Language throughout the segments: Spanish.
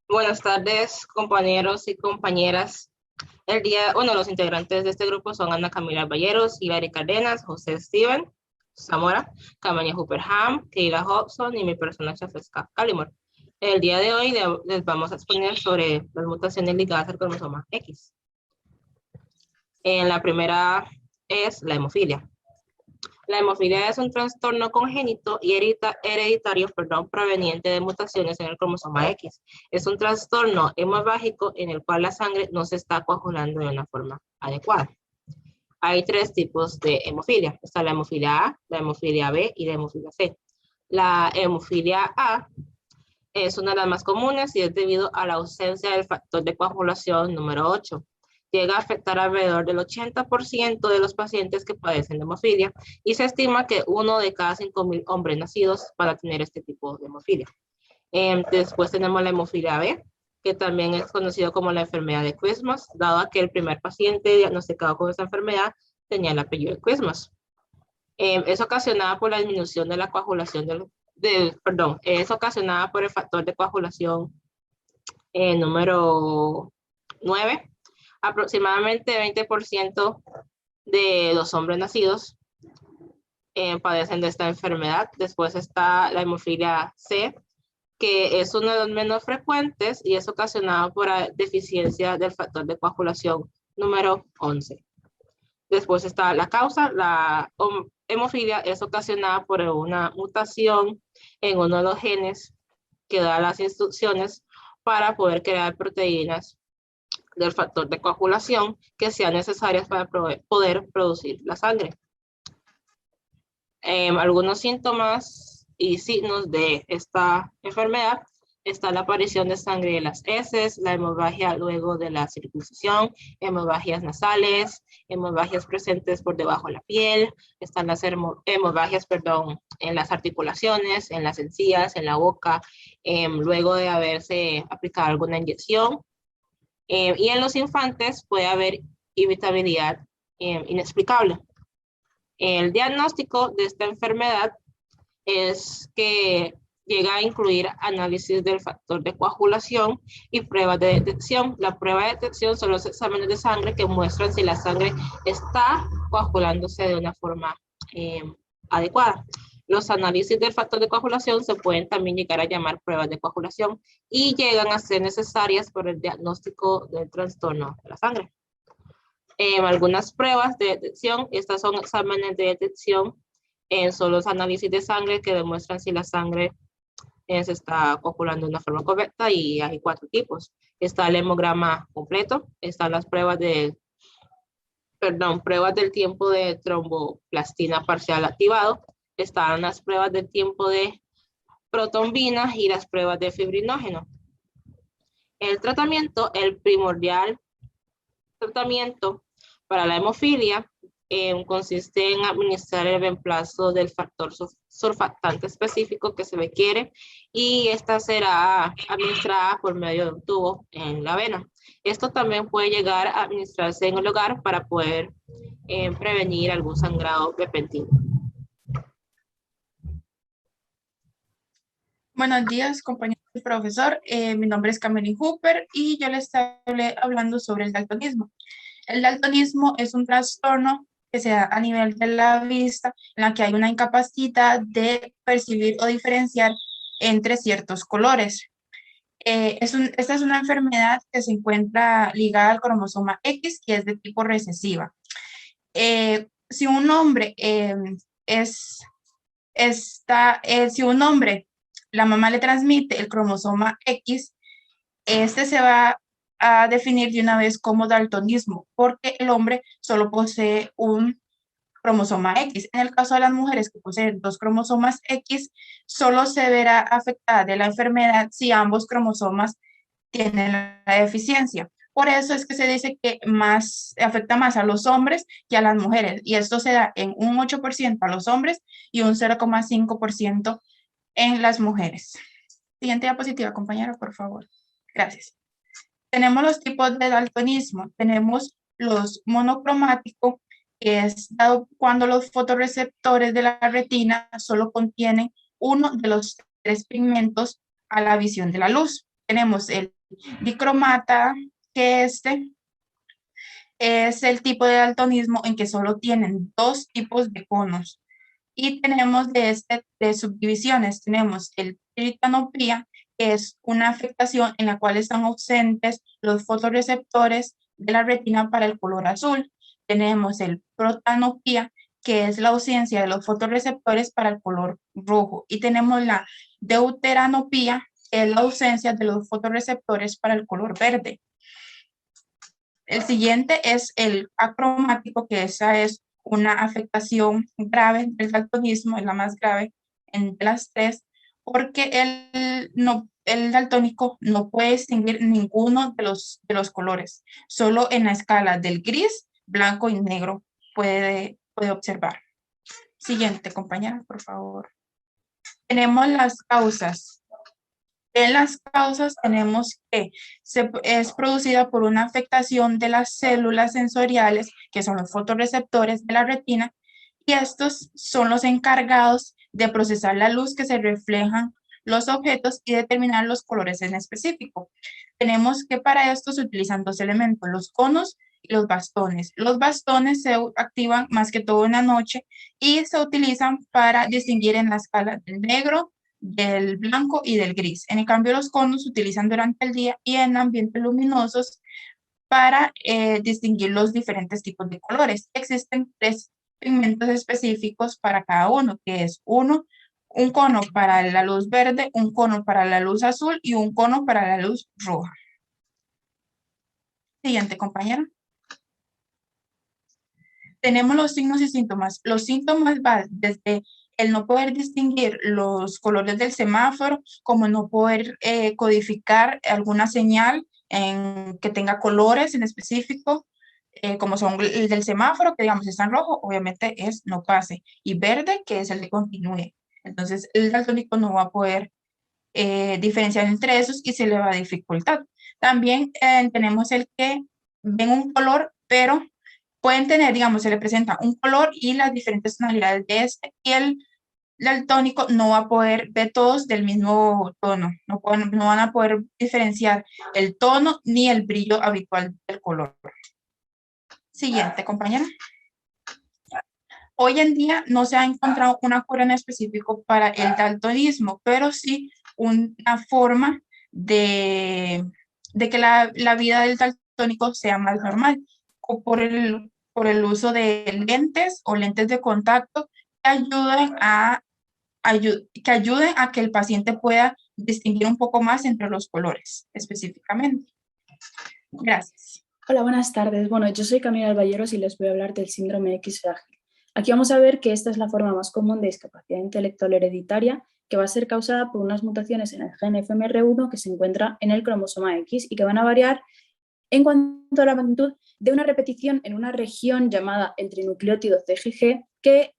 Buenas tardes, compañeros y compañeras. Los integrantes de este grupo son Ana Camila Balleros, Hilary Cardenas, José Steven Zamora, Camaña Hooperham, Keila Hobson y mi persona Chafesca Calimor. El día de hoy les vamos a exponer sobre las mutaciones ligadas al cromosoma X. En la primera es la hemofilia. La hemofilia es un trastorno congénito y hereditario, proveniente de mutaciones en el cromosoma X. Es un trastorno hemorrágico en el cual la sangre no se está coagulando de una forma adecuada. Hay tres tipos de hemofilia. Está la hemofilia A, la hemofilia B y la hemofilia C. La hemofilia A es una de las más comunes y es debido a la ausencia del factor de coagulación número 8. Llega a afectar alrededor del 80% de los pacientes que padecen de hemofilia y se estima que 1 de cada 5.000 hombres nacidos van a tener este tipo de hemofilia. Después tenemos la hemofilia B, que también es conocido como la enfermedad de Christmas, dado que el primer paciente diagnosticado con esta enfermedad tenía el apellido de Christmas. Es ocasionada por la disminución de la coagulación es ocasionada por el factor de coagulación número 9. Aproximadamente 20% de los hombres nacidos padecen de esta enfermedad. Después está la hemofilia C, que es uno de los menos frecuentes y es ocasionado por la deficiencia del factor de coagulación número 11. Después está la causa, la hemofilia es ocasionada por una mutación en uno de los genes que da las instrucciones para poder crear proteínas del factor de coagulación que sean necesarias para poder producir la sangre. Algunos síntomas y signos de esta enfermedad está la aparición de sangre de las heces, la hemorragia luego de la circuncisión, hemorragias nasales, hemorragias presentes por debajo de la piel, están las hemorragias, en las articulaciones, en las encías, en la boca, luego de haberse aplicado alguna inyección. Y en los infantes puede haber irritabilidad inexplicable. El diagnóstico de esta enfermedad es que llega a incluir análisis del factor de coagulación y pruebas de detección. La prueba de detección son los exámenes de sangre que muestran si la sangre está coagulándose de una forma adecuada. Los análisis del factor de coagulación se pueden también llegar a llamar pruebas de coagulación y llegan a ser necesarias por el diagnóstico del trastorno de la sangre. Algunas pruebas de detección, estas son exámenes de detección, son los análisis de sangre que demuestran si la sangre se está coagulando de una forma correcta y hay 4 tipos. Está el hemograma completo, están las pruebas del tiempo de tromboplastina parcial activado, están las pruebas del tiempo de protombina y las pruebas de fibrinógeno. El primordial tratamiento para la hemofilia consiste en administrar el reemplazo del factor surfactante específico que se requiere y esta será administrada por medio de un tubo en la vena. Esto también puede llegar a administrarse en el hogar para poder prevenir algún sangrado repentino. Buenos días, compañero y profesor. Mi nombre es Cameron Hooper y yo les estaré hablando sobre el daltonismo. El daltonismo es un trastorno que se da a nivel de la vista, en la que hay una incapacidad de percibir o diferenciar entre ciertos colores. Esta es una enfermedad que se encuentra ligada al cromosoma X, que es de tipo recesiva. Si un hombre si un hombre, la mamá le transmite el cromosoma X, este se va a definir de una vez como daltonismo, porque el hombre solo posee un cromosoma X. En el caso de las mujeres que poseen 2 cromosomas X, solo se verá afectada de la enfermedad si ambos cromosomas tienen la deficiencia. Por eso es que se dice que afecta más a los hombres que a las mujeres, y esto se da en un 8% a los hombres y un 0,5% en las mujeres. Siguiente diapositiva, compañero, por favor. Gracias. Tenemos los tipos de daltonismo. Tenemos los monocromáticos, que es dado cuando los fotorreceptores de la retina solo contienen uno de los 3 pigmentos a la visión de la luz. Tenemos el dicromata, que es el tipo de daltonismo en que solo tienen dos tipos de conos. Y tenemos de subdivisiones, tenemos el tritanopía, que es una afectación en la cual están ausentes los fotorreceptores de la retina para el color azul. Tenemos el protanopía, que es la ausencia de los fotorreceptores para el color rojo. Y tenemos la deuteranopía, que es la ausencia de los fotorreceptores para el color verde. El siguiente es el acromático, que esa es una afectación grave del daltonismo, es la más grave entre las tres, porque el daltónico no puede distinguir ninguno de los colores, solo en la escala del gris, blanco y negro puede observar. Siguiente, compañera, por favor. Tenemos las causas. En las causas tenemos que es producida por una afectación de las células sensoriales, que son los fotorreceptores de la retina, y estos son los encargados de procesar la luz que se reflejan los objetos y determinar los colores en específico. Tenemos que para esto se utilizan dos elementos, los conos y los bastones. Los bastones se activan más que todo en la noche y se utilizan para distinguir en la escala del negro, del blanco y del gris. En cambio, los conos se utilizan durante el día y en ambientes luminosos para distinguir los diferentes tipos de colores. Existen tres pigmentos específicos para cada uno, que es un cono para la luz verde, un cono para la luz azul y un cono para la luz roja. Siguiente, compañera. Tenemos los signos y síntomas. Los síntomas van desde el no poder distinguir los colores del semáforo, como no poder codificar alguna señal que tenga colores en específico, como son el del semáforo, que digamos está en rojo, obviamente es no pase, y verde, que es el de continúe. Entonces, el daltónico no va a poder diferenciar entre esos y se le va a dificultar. También tenemos el que ven un color, pero pueden tener, digamos, se le presenta un color y las diferentes tonalidades de este, y el daltónico no va a poder ver todos del mismo tono, no van a poder diferenciar el tono ni el brillo habitual del color. Siguiente, compañera. Hoy en día no se ha encontrado una cura en específico para el daltonismo, pero sí una forma de que la vida del daltónico sea más normal, o por el uso de lentes o lentes de contacto que ayuden a que el paciente pueda distinguir un poco más entre los colores específicamente. Gracias. Hola, buenas tardes. Bueno, yo soy Camila Alballeros y les voy a hablar del síndrome X frágil. Aquí vamos a ver que esta es la forma más común de discapacidad intelectual hereditaria, que va a ser causada por unas mutaciones en el gen FMR1 que se encuentra en el cromosoma X y que van a variar en cuanto a la magnitud de una repetición en una región llamada el trinucleótido CGG, que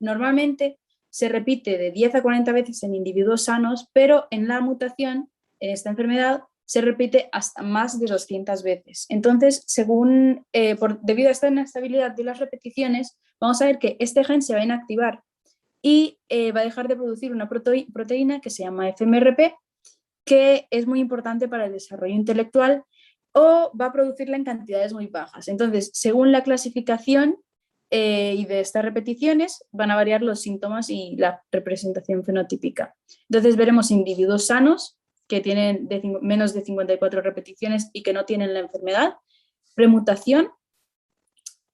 normalmente se repite de 10 a 40 veces en individuos sanos, pero en la mutación, en esta enfermedad, se repite hasta más de 200 veces. Entonces, debido a esta inestabilidad de las repeticiones, vamos a ver que este gen se va a inactivar y va a dejar de producir una proteína que se llama FMRP, que es muy importante para el desarrollo intelectual, o va a producirla en cantidades muy bajas. Entonces, según la clasificación y de estas repeticiones, van a variar los síntomas y la representación fenotípica. Entonces, veremos individuos sanos que tienen menos de 54 repeticiones y que no tienen la enfermedad, premutación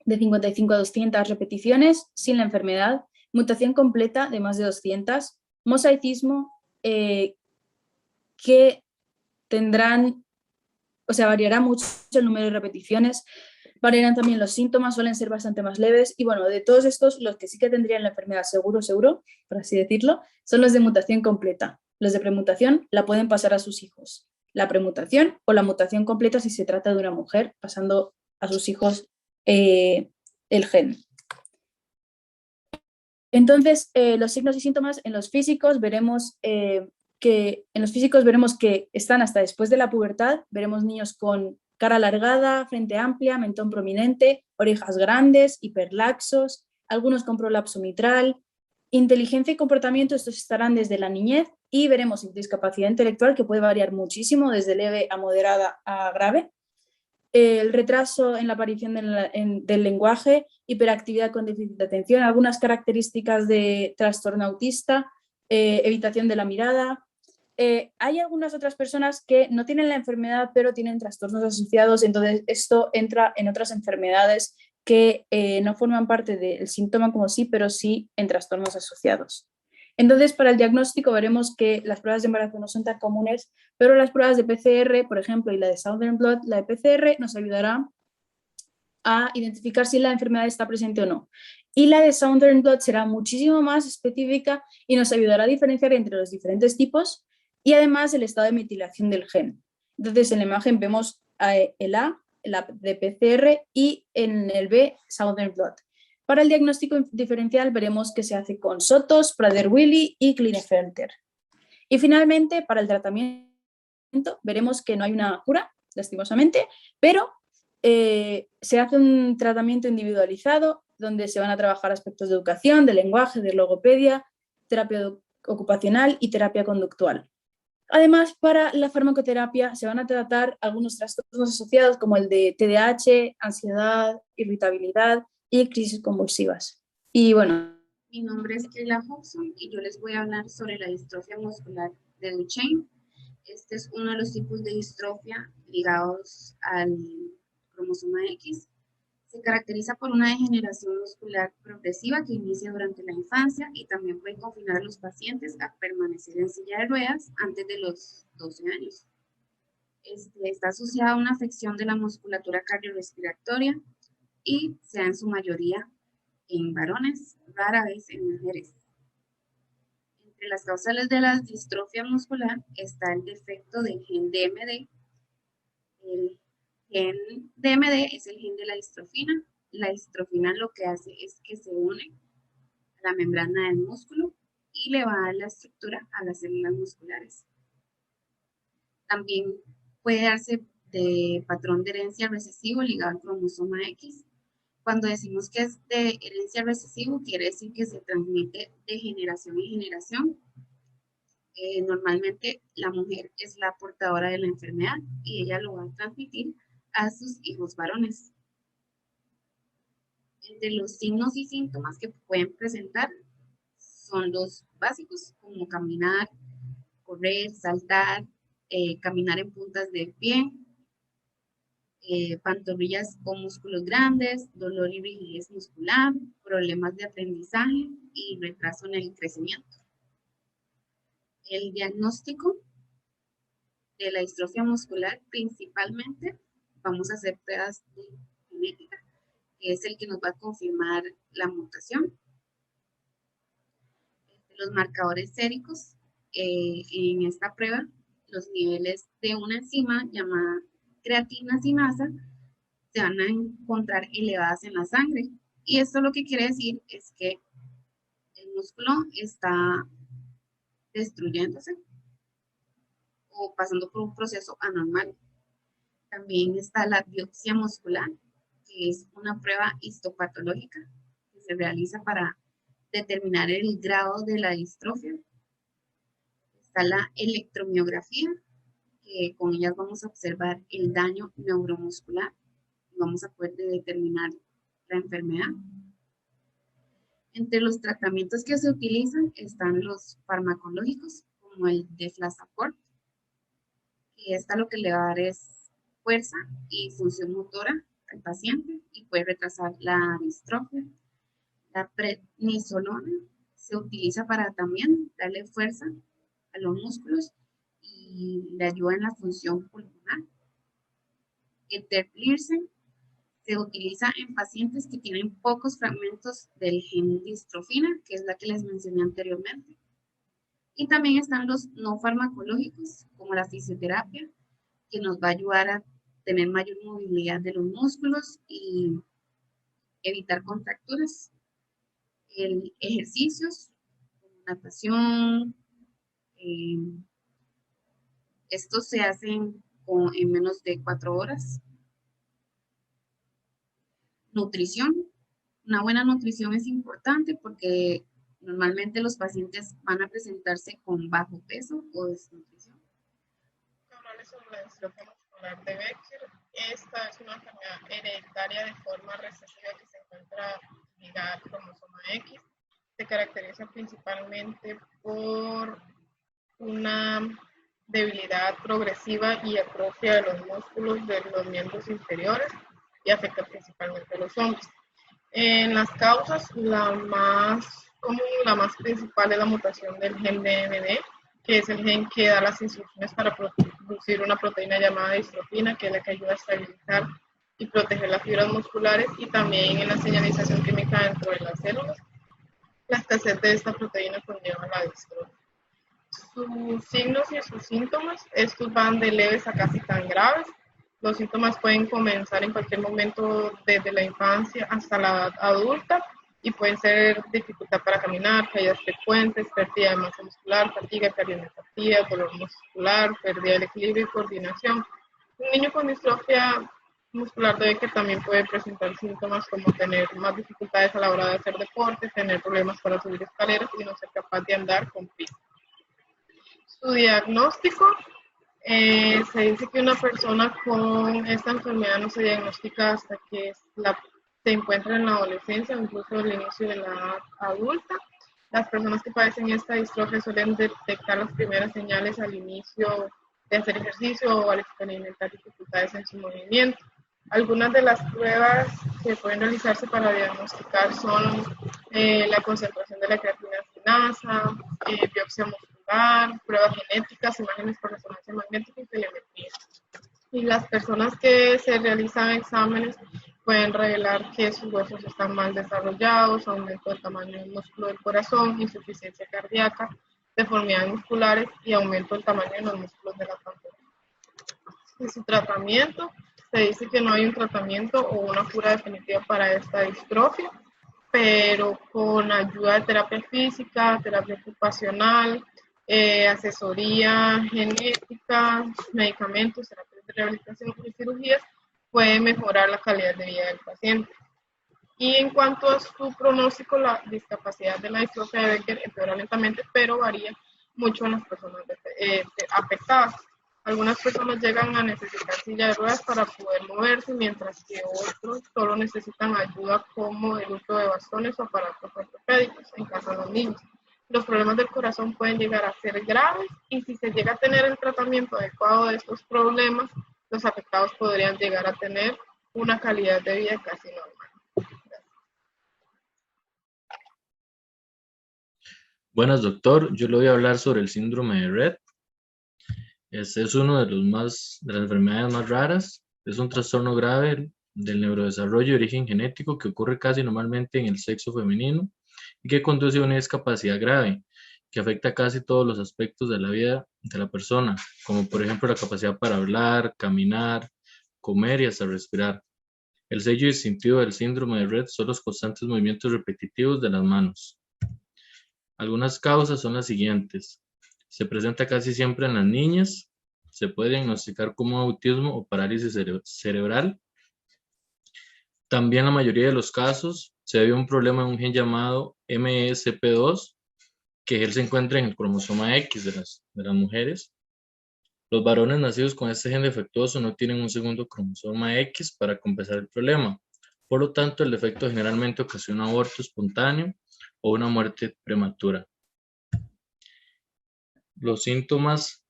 de 55 a 200 repeticiones sin la enfermedad, mutación completa de más de 200, mosaicismo que tendrán, o sea, variará mucho el número de repeticiones, variarán también los síntomas, suelen ser bastante más leves y bueno, de todos estos, los que sí que tendrían la enfermedad seguro, por así decirlo, son los de mutación completa. Los de premutación la pueden pasar a sus hijos. La premutación o la mutación completa si se trata de una mujer, pasando a sus hijos el gen. Entonces, los signos y síntomas en los físicos veremos que están hasta después de la pubertad. Veremos niños con cara alargada, frente amplia, mentón prominente, orejas grandes, hiperlaxos, algunos con prolapso mitral. Inteligencia y comportamiento, estos estarán desde la niñez y veremos discapacidad intelectual que puede variar muchísimo, desde leve a moderada a grave. El retraso en la aparición del lenguaje, hiperactividad con déficit de atención, algunas características de trastorno autista, evitación de la mirada. Hay algunas otras personas que no tienen la enfermedad, pero tienen trastornos asociados, entonces esto entra en otras enfermedades que no forman parte del síntoma como sí, pero sí en trastornos asociados. Entonces, para el diagnóstico veremos que las pruebas de embarazo no son tan comunes, pero las pruebas de PCR, por ejemplo, y la de Southern Blot, la de PCR nos ayudará a identificar si la enfermedad está presente o no. Y la de Southern Blot será muchísimo más específica y nos ayudará a diferenciar entre los diferentes tipos y además el estado de metilación del gen. Entonces, en la imagen vemos el A, la de PCR, y en el B, Southern Blot. Para el diagnóstico diferencial veremos que se hace con Sotos, Prader-Willi y Klinefelter. Y finalmente, para el tratamiento, veremos que no hay una cura, lastimosamente, pero se hace un tratamiento individualizado donde se van a trabajar aspectos de educación, de lenguaje, de logopedia, terapia ocupacional y terapia conductual. Además, para la farmacoterapia se van a tratar algunos trastornos asociados como el de TDAH, ansiedad, irritabilidad y crisis convulsivas. Y bueno. Mi nombre es Kayla Hobson y yo les voy a hablar sobre la distrofia muscular de Duchenne. Este es uno de los tipos de distrofia ligados al cromosoma X. Se caracteriza por una degeneración muscular progresiva que inicia durante la infancia y también puede confinar a los pacientes a permanecer en silla de ruedas antes de los 12 años. Está asociada a una afección de la musculatura cardiorrespiratoria y se da en su mayoría en varones, rara vez en mujeres. Entre las causales de la distrofia muscular está el defecto del gen DMD. El gen DMD es el gen de la distrofina. La distrofina lo que hace es que se une a la membrana del músculo y le va a dar la estructura a las células musculares. También puede darse de patrón de herencia recesivo ligado al cromosoma X. Cuando decimos que es de herencia recesivo, quiere decir que se transmite de generación en generación. Normalmente la mujer es la portadora de la enfermedad y ella lo va a transmitir a sus hijos varones. Entre los signos y síntomas que pueden presentar son los básicos, como caminar, correr, saltar, caminar en puntas del pie, pantorrillas con músculos grandes, dolor y rigidez muscular, problemas de aprendizaje y retraso en el crecimiento. El diagnóstico de la distrofia muscular, principalmente vamos a hacer pruebas de genética, que es el que nos va a confirmar la mutación. Los marcadores séricos, en esta prueba, los niveles de una enzima llamada creatina sinasa se van a encontrar elevadas en la sangre. Y esto lo que quiere decir es que el músculo está destruyéndose o pasando por un proceso anormal. También está la biopsia muscular, que es una prueba histopatológica que se realiza para determinar el grado de la distrofia. Está la electromiografía, que con ellas vamos a observar el daño neuromuscular y vamos a poder determinar la enfermedad. Entre los tratamientos que se utilizan están los farmacológicos, como el Deflazacort, y esta lo que le va a dar es fuerza y función motora al paciente y puede retrasar la distrofia. La prednisolona se utiliza para también darle fuerza a los músculos y le ayuda en la función pulmonar. El Eteplirsen se utiliza en pacientes que tienen pocos fragmentos del gen distrofina, que es la que les mencioné anteriormente. Y también están los no farmacológicos, como la fisioterapia, que nos va a ayudar a tener mayor movilidad de los músculos y evitar contracturas. El ejercicios, como natación, estos se hacen en menos de 4 horas. Nutrición. Una buena nutrición es importante porque Normalmente los pacientes van a presentarse con bajo peso o desnutrición. Hablarles sobre la distrofia muscular de Becker. Esta es una enfermedad hereditaria de forma recesiva que se encuentra ligada al cromosoma X. Se caracteriza principalmente por una debilidad progresiva y atrofia de los músculos de los miembros inferiores y afecta principalmente a los hombres. En las causas, la más común, la más principal es la mutación del gen DMD, que es el gen que da las instrucciones para producir una proteína llamada distrofina, que es la que ayuda a estabilizar y proteger las fibras musculares, y también en la señalización química dentro de las células. La escasez de esta proteína conlleva la distrofia. Sus signos y sus síntomas, estos van de leves a casi tan graves. Los síntomas pueden comenzar en cualquier momento desde la infancia hasta la edad adulta y pueden ser dificultad para caminar, caídas frecuentes, pérdida de masa muscular, fatiga, cardiomiopatia, dolor muscular, pérdida del equilibrio y coordinación. Un niño con distrofia muscular de Becker también puede presentar síntomas como tener más dificultades a la hora de hacer deporte, tener problemas para subir escaleras y no ser capaz de andar con pies. Su diagnóstico, se dice que una persona con esta enfermedad no se diagnostica hasta que se encuentra en la adolescencia o incluso el inicio de la edad adulta. Las personas que padecen esta distrofia suelen detectar las primeras señales al inicio de hacer ejercicio o al experimentar dificultades en su movimiento. Algunas de las pruebas que pueden realizarse para diagnosticar son la concentración de la creatina quinasa, biopsia muscular, pruebas genéticas, imágenes por resonancia magnética y telemetría. Y las personas que se realizan exámenes pueden revelar que sus huesos están mal desarrollados, aumento del tamaño del músculo del corazón, insuficiencia cardíaca, deformidades musculares y aumento del tamaño de los músculos de la pantorrilla. En su tratamiento, se dice que no hay un tratamiento o una cura definitiva para esta distrofia, pero con ayuda de terapia física, terapia ocupacional, asesoría genética, medicamentos, terapias de rehabilitación y cirugías, puede mejorar la calidad de vida del paciente. Y en cuanto a su pronóstico, la discapacidad de la distrofia de Becker empeora lentamente, pero varía mucho en las personas afectadas. Algunas personas llegan a necesitar silla de ruedas para poder moverse, mientras que otros solo necesitan ayuda como el uso de bastones o aparatos ortopédicos, en caso de los niños. Los problemas del corazón pueden llegar a ser graves y si se llega a tener el tratamiento adecuado de estos problemas, los afectados podrían llegar a tener una calidad de vida casi normal. Buenas, doctor. Yo le voy a hablar sobre el síndrome de Rett. Este es uno de las enfermedades más raras. Es un trastorno grave del neurodesarrollo de origen genético que ocurre casi normalmente en el sexo femenino y que conduce a una discapacidad grave que afecta casi todos los aspectos de la vida de la persona, como por ejemplo la capacidad para hablar, caminar, comer y hasta respirar. El sello distintivo del síndrome de Rett son los constantes movimientos repetitivos de las manos. Algunas causas son las siguientes. Se presenta casi siempre en las niñas. Se puede diagnosticar como autismo o parálisis cerebral. También en la mayoría de los casos se debe a un problema de un gen llamado MESP2, que él se encuentra en el cromosoma X de las mujeres. Los varones nacidos con este gen defectuoso no tienen un segundo cromosoma X para compensar el problema. Por lo tanto, el defecto generalmente ocasiona un aborto espontáneo o una muerte prematura. Los síntomas,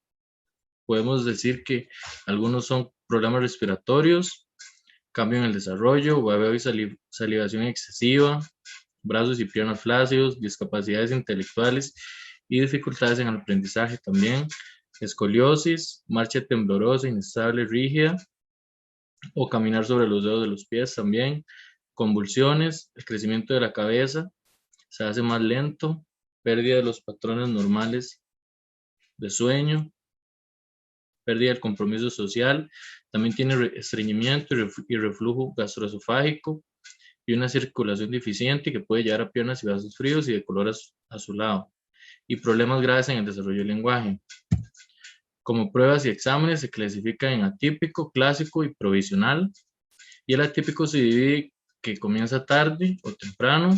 podemos decir que algunos son problemas respiratorios, cambio en el desarrollo, babeo y salivación excesiva, brazos y piernas flácidos, discapacidades intelectuales y dificultades en el aprendizaje también, escoliosis, marcha temblorosa, inestable, rígida, o caminar sobre los dedos de los pies también, convulsiones, el crecimiento de la cabeza se hace más lento, pérdida de los patrones normales de sueño, pérdida del compromiso social, también tiene estreñimiento y reflujo gastroesofágico y una circulación deficiente que puede llevar a piernas y vasos fríos y de color azulado, y problemas graves en el desarrollo del lenguaje. Como pruebas y exámenes se clasifican en atípico, clásico y provisional, y el atípico se divide que comienza tarde o temprano,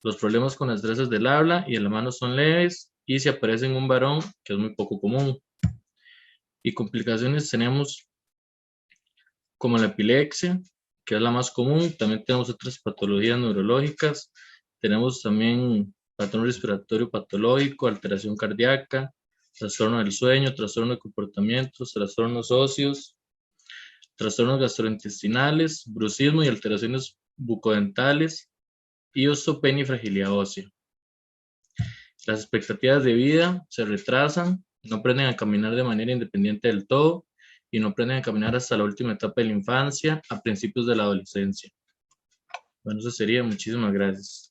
Los problemas con las destrezas del habla y de la mano son leves y si aparece en un varón, que es muy poco común. Y complicaciones tenemos como la epilepsia, que es la más común. También tenemos otras patologías neurológicas. Tenemos también patrón respiratorio patológico, alteración cardíaca, trastorno del sueño, trastorno de comportamientos, trastornos óseos, trastornos gastrointestinales, bruxismo y alteraciones bucodentales y osteopenia y fragilidad ósea. Las expectativas de vida se retrasan, no aprenden a caminar de manera independiente del todo y no aprenden a caminar hasta la última etapa de la infancia, a principios de la adolescencia. Bueno, eso sería. Muchísimas gracias.